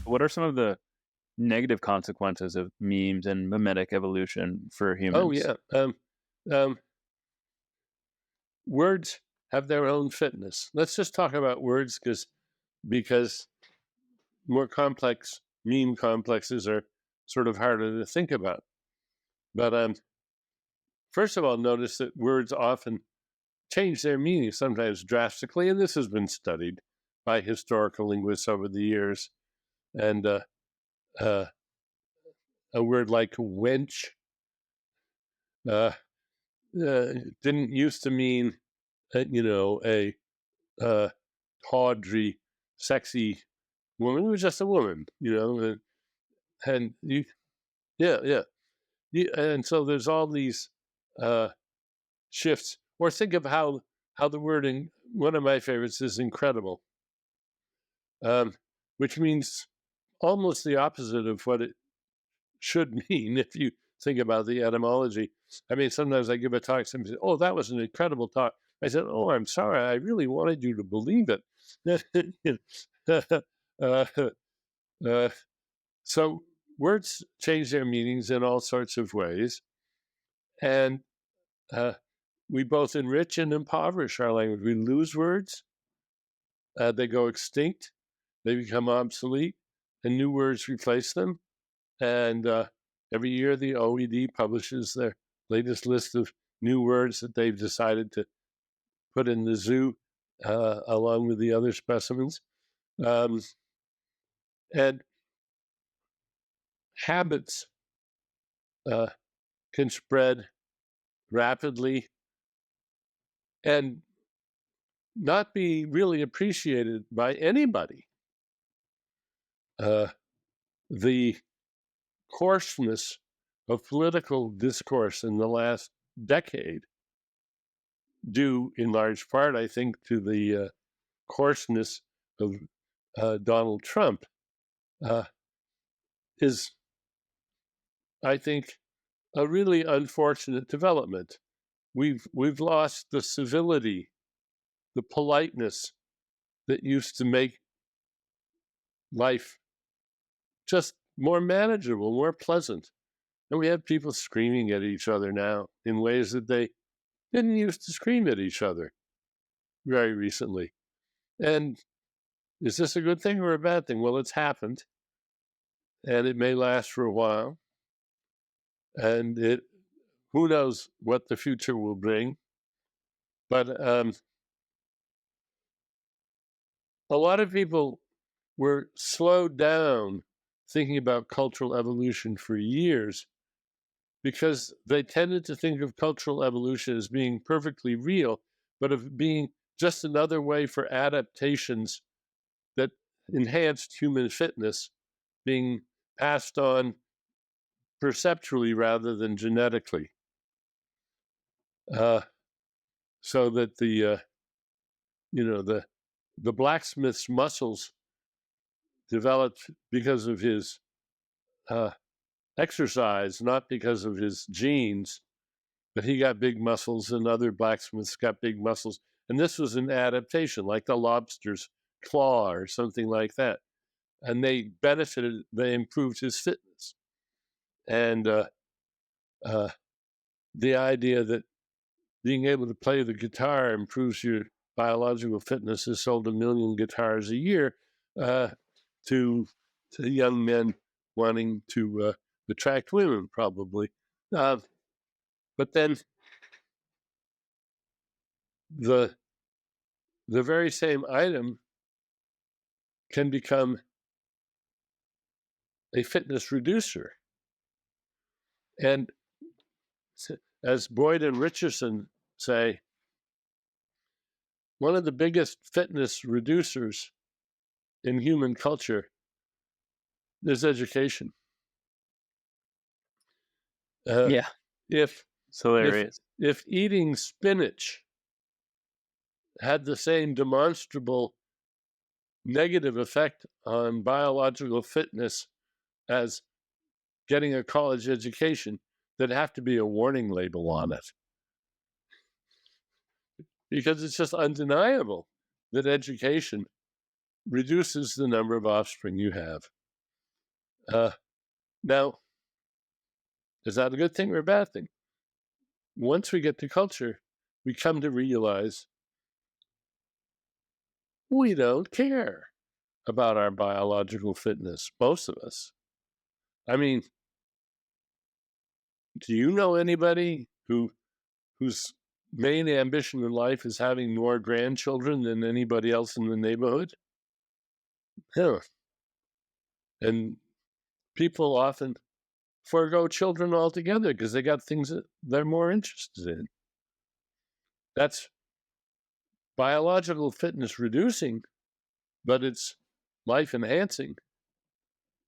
What are some of the negative consequences of memes and mimetic evolution for Oh, humans? yeah. Um, Words have their own fitness. Let's just talk about words because more complex meme complexes are sort of harder to think about. But first of all, notice that words often change their meaning, sometimes drastically, and this has been studied by historical linguists over the years. And uh, a word like wench uh, didn't used to mean, a uh, tawdry, sexy woman. It was just a woman, and you, yeah, yeah. And so there's all these uh, shifts. Or think of how the wording. One of my favorites is incredible, um, which means almost the opposite of what it should mean if you think about the etymology. I mean, sometimes I give a talk, somebody says, "Oh, that was an incredible talk." I said, "Oh, I'm sorry, I really wanted you to believe it." uh, uh, so words change their meanings in all sorts of ways, and uh, we both enrich and impoverish our language. We lose words, they go extinct, they become obsolete, and new words replace them. And every year, the OED publishes their latest list of new words that they've decided to put in the zoo along with the other specimens. Um, and habits uh, can spread rapidly and not be really appreciated by anybody. Uh, the coarseness of political discourse in the last decade, due in large part, I think, to the coarseness of Donald Trump, uh, is, I think, a really unfortunate development. We've lost the civility, the politeness that used to make life just more manageable, more pleasant. And we have people screaming at each other now in ways that they didn't used to scream at each other very recently. And is this a good thing or a bad thing? Well, it's happened, and it may last for a while. And who knows what the future will bring. But a lot of people were slowed down thinking about cultural evolution for years because they tended to think of cultural evolution as being perfectly real, but of being just another way for adaptations that enhanced human fitness being passed on perceptually rather than genetically. Uh, so that the blacksmith's muscles developed because of his uh, exercise, not because of his genes. But he got big muscles, and other blacksmiths got big muscles. And this was an adaptation, like the lobster's claw or something like that. And they benefited, they improved his fitness. And uh, the idea that being able to play the guitar improves your biological fitness has sold 1 million guitars a year uh, to young men wanting to attract women, probably. Uh, but then the very same item can become a fitness reducer. And as Boyd and Richardson say, one of the biggest fitness reducers in human culture is education. Uh, Yeah, if it's if hilarious. if eating spinach had the same demonstrable negative effect on biological fitness as getting a college education, there'd have to be a warning label on it, because it's just undeniable that education reduces the number of offspring you have. Now, is that a good thing or a bad thing? Once we get to culture, we come to realize we don't care about our biological fitness, most of us. I mean, do you know anybody whose main ambition in life is having more grandchildren than anybody else in the neighborhood? Yeah. And people often forego children altogether because they got things that they're more interested in. That's biological fitness reducing, but it's life enhancing.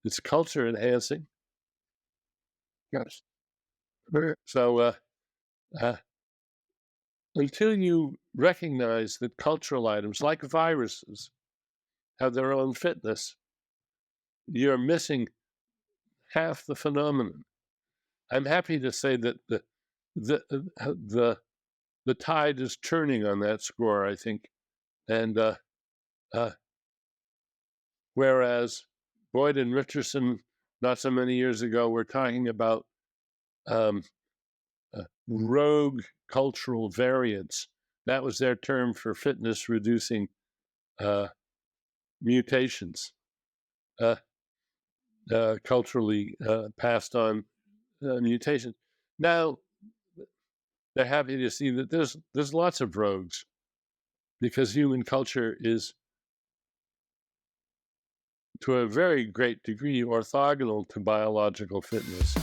It's culture enhancing. Yes. So until you recognize that cultural items like viruses have their own fitness, you're missing half the phenomenon. I'm happy to say that the tide is turning on that score, I think, and whereas Boyd and Richardson, not so many years ago, were talking about rogue cultural variants. That was their term for fitness reducing mutations, culturally passed on mutations. Now they're happy to see that there's lots of rogues because human culture is to a very great degree orthogonal to biological fitness.